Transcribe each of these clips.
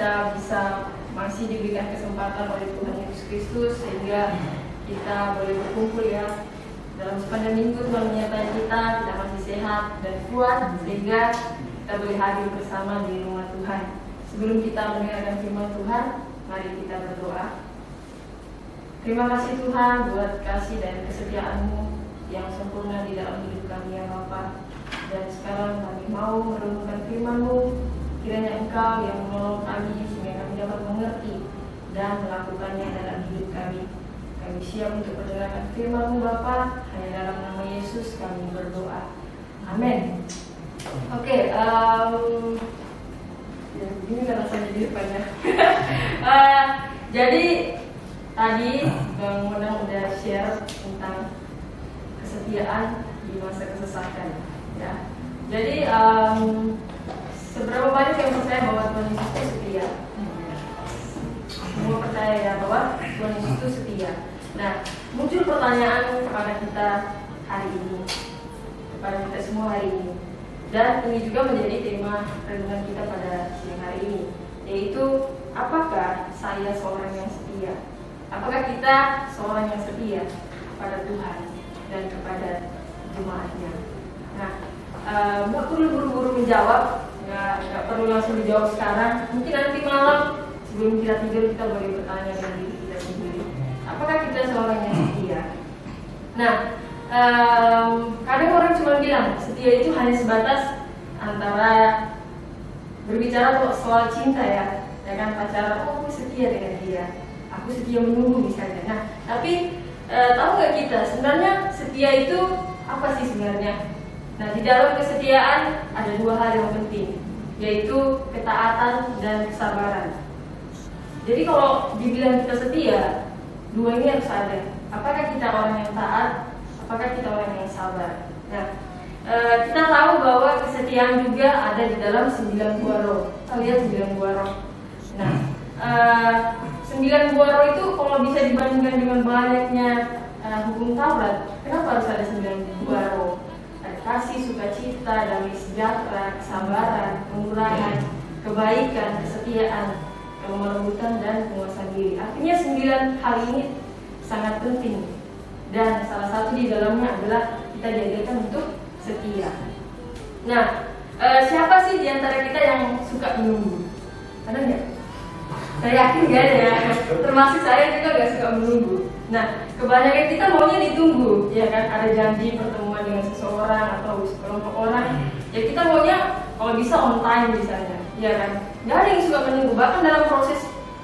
kita bisa masih diberikan kesempatan oleh Tuhan Yesus Kristus sehingga kita boleh berkumpul ya. Dalam sepanjang minggu Tuhan menyertai kita masih sehat dan kuat sehingga kita boleh hadir bersama di rumah Tuhan. Sebelum kita mendengarkan firman Tuhan, mari kita berdoa. Terima kasih Tuhan buat kasih dan kesetiaan-Mu yang sempurna di dalam hidup kami ya Bapa. Dan sekarang kami mau merenungkan firman-Mu. Kiranya Engkau yang menolong kami sehingga kami dapat mengerti dan melakukannya dalam hidup kami. Kami siap untuk mendengarkan firman-Mu Bapa. Hanya dalam nama Yesus kami berdoa. Amin. Oke, ya begini kan rasanya di depannya. Jadi tadi Bang Monang udah share tentang kesetiaan di masa kesesakan. Ya, jadi seberapa banyak yang percaya bahwa Tuhan Yesus itu setia? Semua percaya ya bahwa Tuhan Yesus itu setia. Nah, muncul pertanyaan kepada kita hari ini, kepada kita semua hari ini, dan ini juga menjadi tema renungan kita pada siang hari ini, yaitu apakah saya seorang yang setia? Apakah kita seorang yang setia kepada Tuhan dan kepada jemaatnya? Nah, nggak perlu buru-buru menjawab, nggak perlu langsung dijawab sekarang. Mungkin nanti malam sebelum kita tidur kita boleh bertanya dengan diri kita sendiri, apakah kita seorang yang setia? Nah, kadang orang cuma bilang setia itu hanya sebatas antara berbicara soal cinta ya kan, pacaran, oh aku setia dengan dia, aku setia menunggu misalnya. Nah, tapi tahu nggak kita sebenarnya setia itu apa sih sebenarnya? Nah, di dalam kesetiaan ada dua hal yang penting, yaitu ketaatan dan kesabaran. Jadi kalau dibilang kita setia, dua ini harus ada. Apakah kita orang yang taat? Apakah kita orang yang sabar? Nah, kita tahu bahwa kesetiaan juga ada di dalam 9 buah roh. Kita lihat 9 buah roh. Nah, 9 buah roh itu kalau bisa dibandingkan dengan banyaknya hukum Taurat, kenapa harus ada 9 buah roh? Ada kasih, sukacita, damai sejahtera, kesabaran, pengurangan, kebaikan, kesetiaan, kelembutan, dan penguasaan diri. Artinya 9 hal ini sangat penting. Dan salah satu di dalamnya adalah kita diajarkan untuk setia. Nah, siapa sih di antara kita yang suka menunggu? Ada nggak? Saya yakin nggak ada ya. Termasuk saya juga nggak suka menunggu. Nah, kebanyakan kita maunya ditunggu, ya kan? Ada janji pertemuan dengan seseorang atau sekelompok orang, ya kita maunya kalau bisa on time misalnya, ya kan? Nggak ada yang suka menunggu. Bahkan dalam proses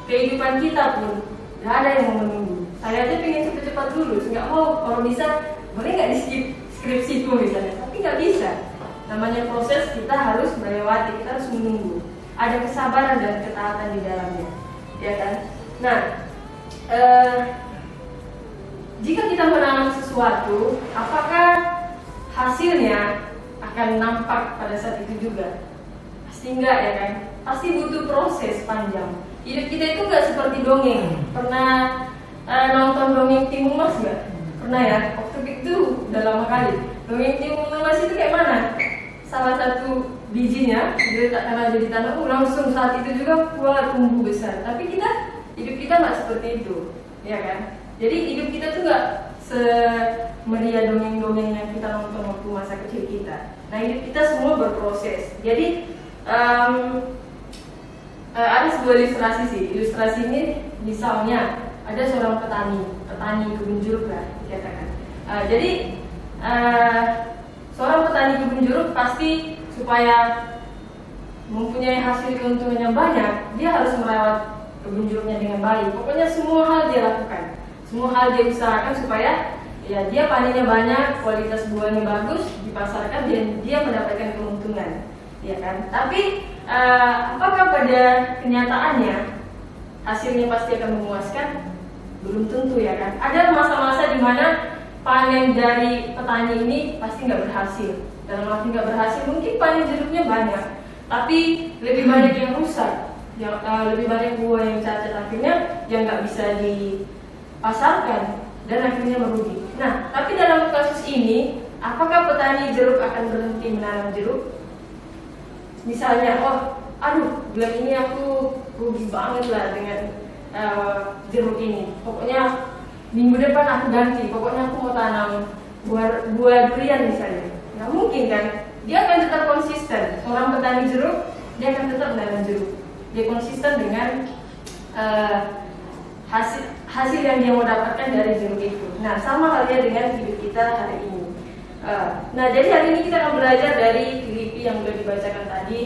kehidupan kita pun nggak ada yang mau menunggu. Saya aja pengen cepet-cepet dulu, nggak mau kalau bisa boleh nggak di skip skripsiku misalnya, tapi nggak bisa. Namanya proses kita harus melewati, kita harus menunggu. Ada kesabaran dan ketaatan di dalamnya, ya kan? Nah, jika kita menanam sesuatu, apakah hasilnya akan nampak pada saat itu juga? Pasti enggak ya kan? Pasti butuh proses panjang. Hidup kita itu nggak seperti dongeng. Pernah nonton dongeng Timun Mas nggak? Pernah ya? Waktu itu udah lama kali. Dongeng Timun Mas itu kayak mana? Salah satu bijinya diletakkan aja di tanah, langsung saat itu juga keluar tumbuh besar. Tapi hidup kita nggak seperti itu, ya kan? Jadi hidup kita tuh nggak semeriah dongeng-dongeng yang kita nonton waktu masa kecil kita. Nah, hidup kita semua berproses. Jadi ada sebuah ilustrasi sih. Ilustrasi ini misalnya ada seorang petani kebun jeruk lah dikatakan. Jadi seorang petani kebun jeruk pasti supaya mempunyai hasil keuntungan yang banyak, dia harus merawat kebun jeruknya dengan baik. Pokoknya semua hal dia lakukan, semua hal dia usahakan supaya ya dia panennya banyak, kualitas buahnya bagus, dipasarkan dan dia mendapatkan keuntungan, ya kan? Tapi apakah pada kenyataannya hasilnya pasti akan memuaskan? Belum tentu ya kan? Ada masa-masa di mana panen dari petani ini pasti nggak berhasil. Dalam arti nggak berhasil, mungkin panen jeruknya banyak, tapi lebih banyak yang rusak, lebih banyak buah yang cacat, akhirnya yang nggak bisa dipasarkan dan akhirnya merugi. Nah, tapi dalam kasus ini, apakah petani jeruk akan berhenti menanam jeruk? Misalnya, bulan ini aku rugi banget lah dengan jeruk ini. Pokoknya minggu depan aku ganti, pokoknya aku mau tanam buah durian misalnya. Nggak mungkin kan? Dia akan tetap konsisten. Seorang petani jeruk, dia akan tetap menanam jeruk. Dia konsisten dengan hasil yang dia mau dapatkan dari jeruk itu. Nah, sama halnya dengan hidup kita hari ini. Nah, jadi hari ini kita akan belajar dari Filipi yang sudah dibacakan tadi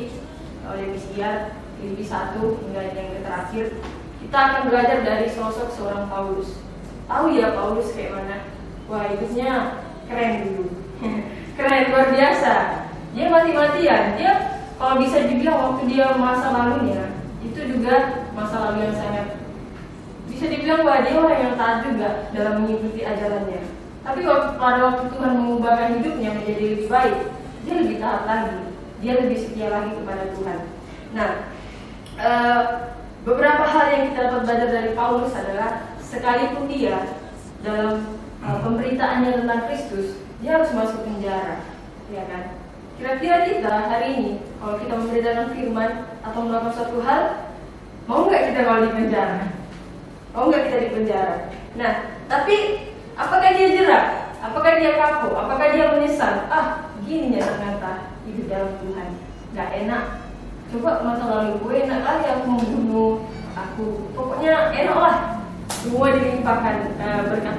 oleh Misia, Filipi 1 hingga yang terakhir. Kita akan belajar dari sosok seorang Paulus. Tahu ya Paulus kayak mana? Wah, hidupnya keren dulu. Keren, luar biasa. Dia mati-matian. Dia kalau bisa dibilang waktu dia masa lalunya itu juga masa lalu yang sangat bisa dibilang bahwa dia orang yang taat juga dalam mengikuti ajarannya. Tapi pada waktu Tuhan mengubahkan hidupnya menjadi lebih baik, dia lebih taat lagi, dia lebih setia lagi kepada Tuhan. Nah, beberapa hal yang kita dapat belajar dari Paulus adalah sekalipun dia dalam pemberitaannya tentang Kristus, dia harus masuk penjara, ya kan? Kira-kira kita hari ini, kalau kita memberitakan firman atau melakukan suatu hal, mau nggak kita kalau di penjara? Mau nggak kita di penjara? Nah, tapi apakah dia jerak? Apakah dia kapok? Apakah dia menyesal? Gini ya ternyata hidup dalam Tuhan, nggak enak. Coba masa lalu gue enak kali aku membunuh, aku pokoknya enak lah. Semua dilimpahkan berkat,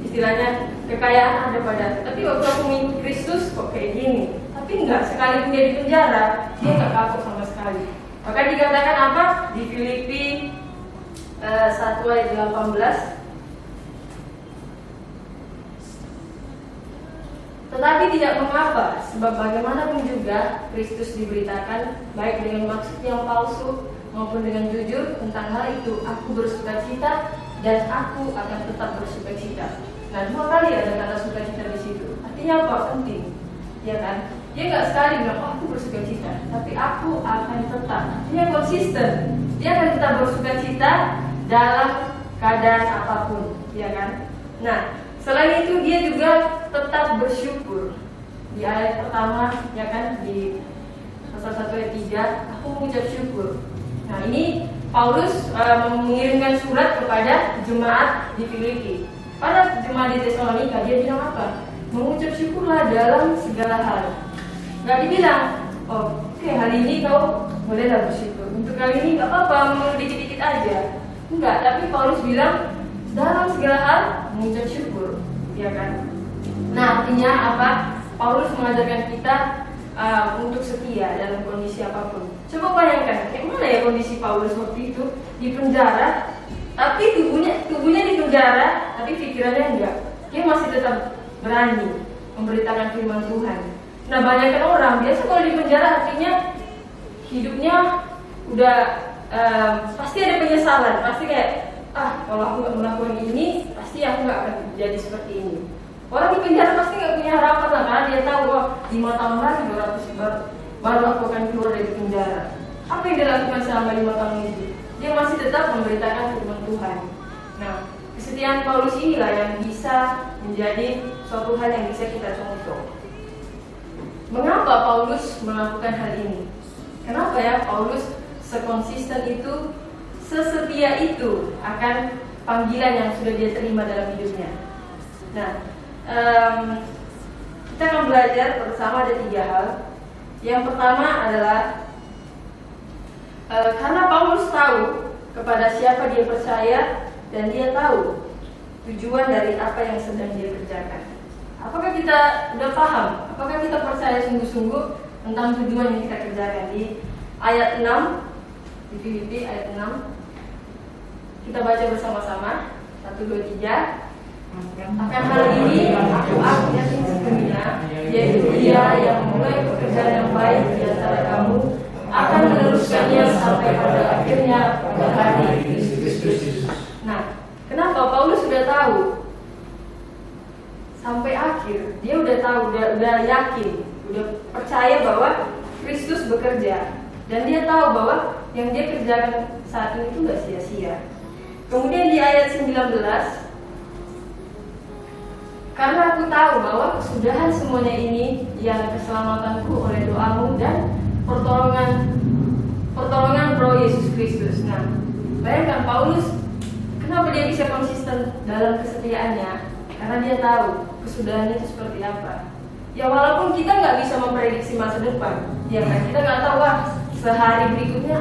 istilahnya kekayaan ada padaku. Tapi waktu aku mengikut Kristus kok kayak gini. Tapi enggak, sekalipun dia di penjara, dia nggak kapok sama sekali. Maka dikatakan apa? Di Filipi 1 ayat 18. Tetapi tidak mengapa, sebab bagaimanapun juga Kristus diberitakan, baik dengan maksud yang palsu maupun dengan jujur. Tentang hal itu aku bersukacita dan aku akan tetap bersukacita. Nah, 2 kali ada kata sukacita di situ. Artinya apa? Penting, ya kan? Dia nggak sekali bilang aku bersukacita, tapi aku akan tetap. Dia konsisten. Dia akan tetap bersukacita dalam keadaan apapun, ya kan? Nah, selain itu dia juga tetap bersyukur. Di ayat pertama, ya kan, di pasal 1 ayat 3, aku mengucap syukur. Nah, ini Paulus mengirimkan surat kepada jemaat di Filipi. Pada jemaat di Tesalonika dia bilang apa? Mengucap syukurlah dalam segala hal. Gak dibilang, oke, hari ini kau bolehlah bersyukur. Untuk kali ini gak apa-apa, mau dikit-dikit aja. Enggak, tapi Paulus bilang dalam segala hal mengucap syukur, ya kan? Nah, artinya apa? Paulus mengajarkan kita untuk setia dalam kondisi apapun. Coba bayangkan, kayak mana ya kondisi Paulus waktu itu di penjara, tapi tubuhnya di penjara, tapi pikirannya enggak. Dia masih tetap berani memberitakan firman Tuhan. Nah, banyakkan orang biasa kalau di penjara artinya hidupnya udah pasti ada penyesalan, pasti kayak kalau aku nggak melakukan ini, pasti aku nggak akan jadi seperti ini. Orang di penjara pasti nggak punya harapan lah, karena dia tahu 5 tahun lagi baru aku akan keluar dari penjara. Apa yang dia lakukan selama 5 tahun itu? Dia masih tetap memberitakan firman Tuhan. Nah, kesetiaan Paulus inilah yang bisa menjadi suatu hal yang bisa kita contoh. Mengapa Paulus melakukan hal ini? Kenapa ya Paulus sekonsisten itu, sesetia itu akan panggilan yang sudah dia terima dalam hidupnya? Nah, kita akan belajar bersama ada 3 hal. Yang pertama adalah karena Paulus tahu kepada siapa dia percaya dan dia tahu tujuan dari apa yang sedang dia kerjakan. Apakah kita sudah paham? Apakah kita percaya sungguh-sungguh tentang tujuan yang kita kerjakan? Di ayat 6, di Filipi ayat 6, kita baca bersama-sama. 1, 2, 3. Akan hal ini aku yakin sepenuhnya, yaitu Dia yang mulai pekerjaan yang baik di antara kamu akan meneruskannya sampai pada akhirnya pada hari Kristus. Nah, kenapa Paulus sudah tahu sampai akhir? Dia udah tahu, udah yakin, udah percaya bahwa Kristus bekerja, dan dia tahu bahwa yang dia kerjakan saat ini itu gak sia-sia. Kemudian di ayat 19, karena aku tahu bahwa kesudahan semuanya ini ialah keselamatanku oleh doamu dan pertolongan Roh Yesus Kristus. Nah, bayangkan Paulus, kenapa dia bisa konsisten dalam kesetiaannya? Karena dia tahu kesudahannya itu seperti apa. Ya walaupun kita nggak bisa memprediksi masa depan, ya kan, kita nggak tahu sehari berikutnya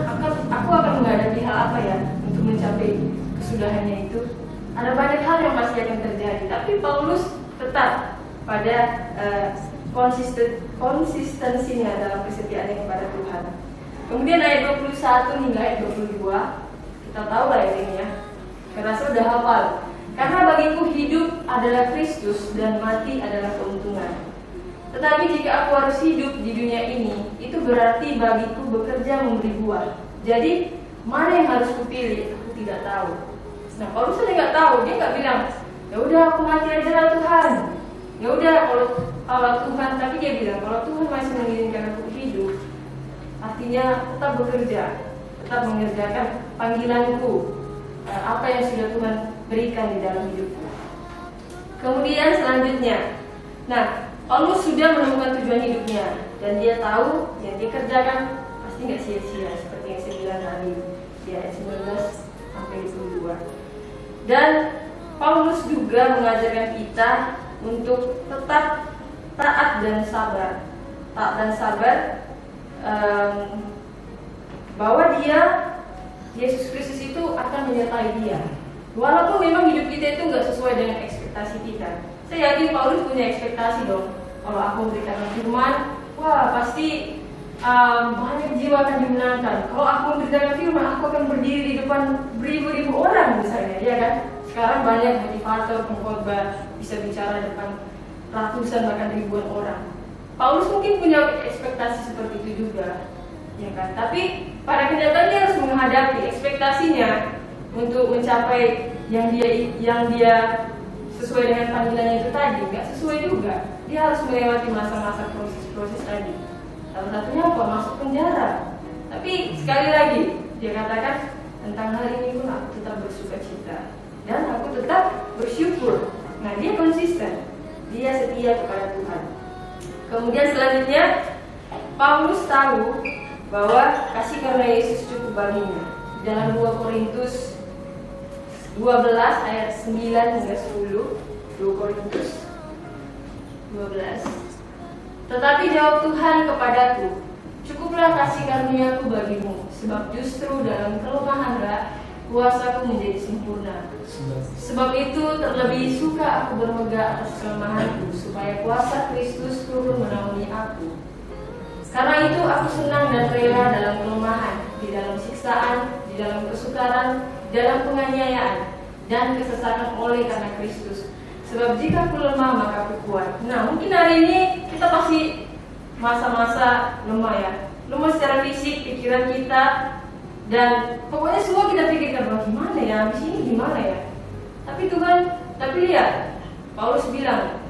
aku akan menghadapi hal apa ya untuk mencapai kesudahannya itu. Ada banyak hal yang pasti akan terjadi, tapi Paulus tetap pada konsistensinya dalam kesetiaannya kepada Tuhan. Kemudian ayat 21 hingga ayat 22, kita tahu lah ini ya, karena sudah hafal. Karena bagiku hidup adalah Kristus dan mati adalah keuntungan. Tetapi jika aku harus hidup di dunia ini, itu berarti bagiku bekerja memberi buah. Jadi mana yang harus kupilih? Aku tidak tahu. Nah, Paulus saja nggak tahu. Dia nggak bilang, ya udah aku mati aja lah Tuhan. Ya udah kalau Tuhan, tapi dia bilang kalau Tuhan masih mengizinkan aku hidup, artinya tetap bekerja, tetap mengerjakan panggilanku, apa yang sudah Tuhan berikan di dalam hidupku. Kemudian selanjutnya, nah, Paulus sudah menemukan tujuan hidupnya dan dia tahu yang dia kerjakan pasti nggak sia-sia, seperti yang saya bilang tadi di ayat 19 sampai 22. Dan Paulus juga mengajarkan kita untuk tetap taat dan sabar. Taat dan sabar, bahwa Yesus Kristus itu akan menyertai dia. Walaupun memang hidup kita itu nggak sesuai dengan ekspektasi kita. Saya yakin Paulus punya ekspektasi dong. Kalau aku memberikan firman, wah pasti banyak jiwa akan dimenangkan. Kalau aku memberikan firman, aku akan berdiri di depan beribu-ribu orang misalnya, ya kan? Sekarang banyak motivator, pengkhotbah bisa bicara depan ratusan bahkan ribuan orang. Paulus mungkin punya ekspektasi seperti itu juga, ya kan? Tapi pada kenyataannya dia harus menghadapi ekspektasinya untuk mencapai yang dia sesuai dengan panggilannya itu tadi, nggak sesuai juga. Dia harus melewati masa-masa proses tadi. Salah satunya apa? Masuk penjara. Tapi sekali lagi dia katakan tentang hal ini pun aku tetap bersuka cita dan aku tetap bersyukur. Nah, dia konsisten, dia setia kepada Tuhan. Kemudian selanjutnya Paulus tahu bahwa kasih karunia Yesus cukup baginya. Dalam 2 Korintus 12 ayat 9 hingga 10, 2 Korintus 12. Tetapi jawab Tuhan kepadaku, cukuplah kasih karuniaku bagimu, sebab justru dalam kelemahanlah kuasaku menjadi sempurna. Sebab itu terlebih suka aku bermegah atas kelemahanku, supaya kuasa Kristus turun menaungi aku. Karena itu aku senang dan rela dalam kelemahan, di dalam siksaan, di dalam kesukaran, dalam penganiayaan, dan kesesakan oleh karena Kristus. Sebab jika aku lemah maka aku kuat. Nah, mungkin hari ini kita pasti masa-masa lemah ya. Lemah secara fisik, pikiran kita, dan pokoknya semua kita pikirkan, bahwa gimana ya, habis ini gimana ya. Tapi lihat, Paulus bilang,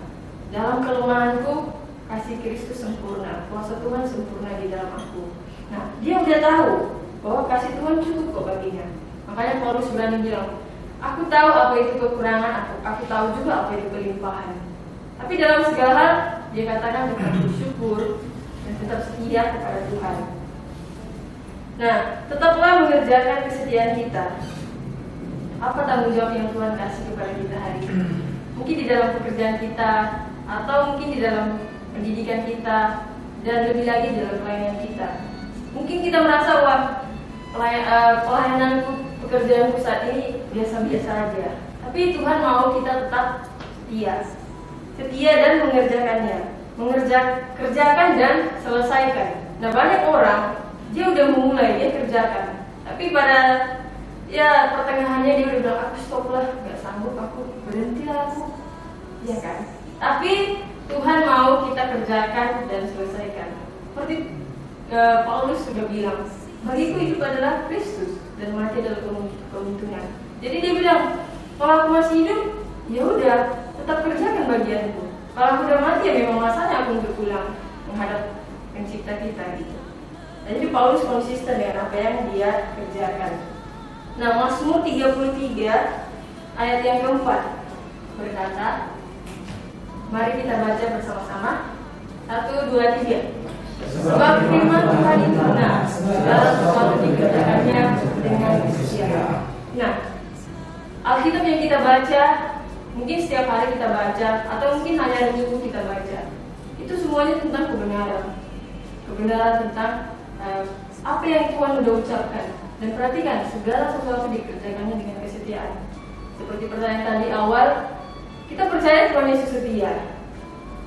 dalam kelemahanku kasih Kristus sempurna, kuasa Tuhan sempurna di dalam aku. Nah, dia udah tahu bahwa kasih Tuhan cukup kok baginya. Makanya Paulus berani bilang, aku tahu apa itu kekurangan, aku tahu juga apa itu kelimpahan. Tapi dalam segala hal, dia katakan tetap bersyukur dan tetap setia kepada Tuhan. Nah, tetaplah mengerjakan kesetiaan kita. Apa tanggung jawab yang Tuhan kasih kepada kita hari ini? Mungkin di dalam pekerjaan kita, atau mungkin di dalam pendidikan kita, dan lebih lagi di dalam pelayanan kita. Mungkin kita merasa, wah, pelayananku, pekerjaanku saat ini biasa-biasa aja. Tapi Tuhan mau kita tetap setia dan mengerjakannya, kerjakan dan selesaikan. Nah, banyak orang dia udah memulai, dia kerjakan, tapi pada pertengahannya dia udah bilang, aku stop lah, nggak sanggup, aku berhenti lah aku, ya kan? Tapi Tuhan mau kita kerjakan dan selesaikan. Seperti Paulus sudah bilang, bagiku hidup adalah Kristus dan mati adalah keuntungan. Jadi dia bilang, kalau aku masih hidup, ya udah, tetap kerjakan bagianku. Kalau aku udah mati, ya memang masanya aku untuk pulang menghadap pencipta kita gitu. Dan jadi Paulus konsisten dengan apa yang dia kerjakan. Nah, Mazmur 33 ayat yang keempat berkata, mari kita baca bersama-sama. 1, 2, 3. Sebab firman Tuhan itu benar, segala sesuatu dikerjakannya dengan kesucian. Nah, Alkitab yang kita baca, mungkin setiap hari kita baca, atau mungkin hanya minggu kita baca, itu semuanya tentang kebenaran. Kebenaran tentang apa yang Tuhan sudah ucapkan. Dan perhatikan, segala sesuatu dikerjakannya dengan kesetiaan. Seperti pertanyaan tadi awal, kita percaya Tuhan Yesus setia.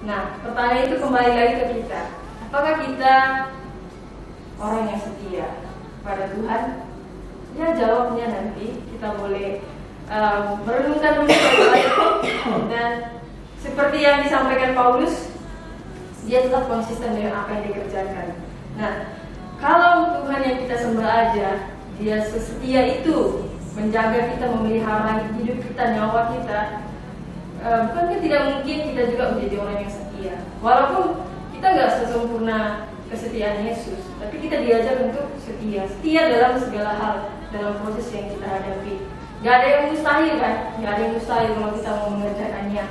Nah, pertanyaan itu kembali lagi ke kita. Apakah kita orang yang setia pada Tuhan? Ya, jawabnya nanti kita boleh merenungkan dulu dan seperti yang disampaikan Paulus, dia tetap konsisten dengan apa yang dikerjakan. Nah, kalau Tuhan yang kita sembah aja, dia sesetia itu menjaga kita, memelihara hidup kita, nyawa kita, bukankah tidak mungkin kita juga menjadi orang yang setia? Walaupun kita nggak sesempurna kesetiaan Yesus, tapi kita diajar untuk setia dalam segala hal, dalam proses yang kita hadapi. Gak ada yang mustahil kan? Gak ada yang mustahil kalau kita mau mengerjakannya.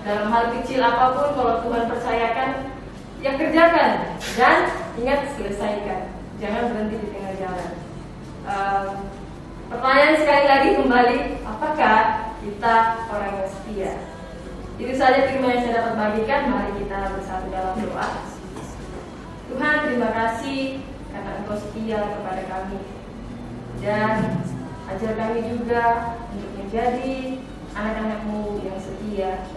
Dalam hal kecil apapun, kalau Tuhan percayakan, ya kerjakan. Dan ingat, selesaikan. Jangan berhenti di tengah jalan. Pertanyaan sekali lagi kembali, apakah kita orang yang setia? Itu saja firman yang saya dapat bagikan. Mari kita bersatu dalam doa. Tuhan, terima kasih karena Engkau setia kepada kami. Dan ajar kami juga untuk menjadi anak-anak-Mu yang setia.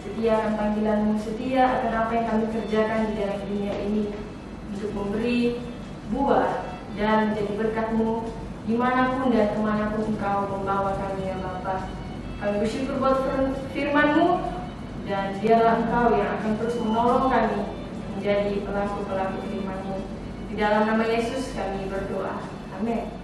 Setia akan panggilan-Mu, setia akan apa yang kami kerjakan di dalam dunia ini, untuk memberi buah dan menjadi berkat-Mu dimanapun dan kemanapun Engkau membawa kami, ya Bapa. Kami bersyukur buat firman-Mu, dan biarlah Engkau yang akan terus menolong kami menjadi pelaku-pelaku firman-Mu. Di dalam nama Yesus kami berdoa. Amin.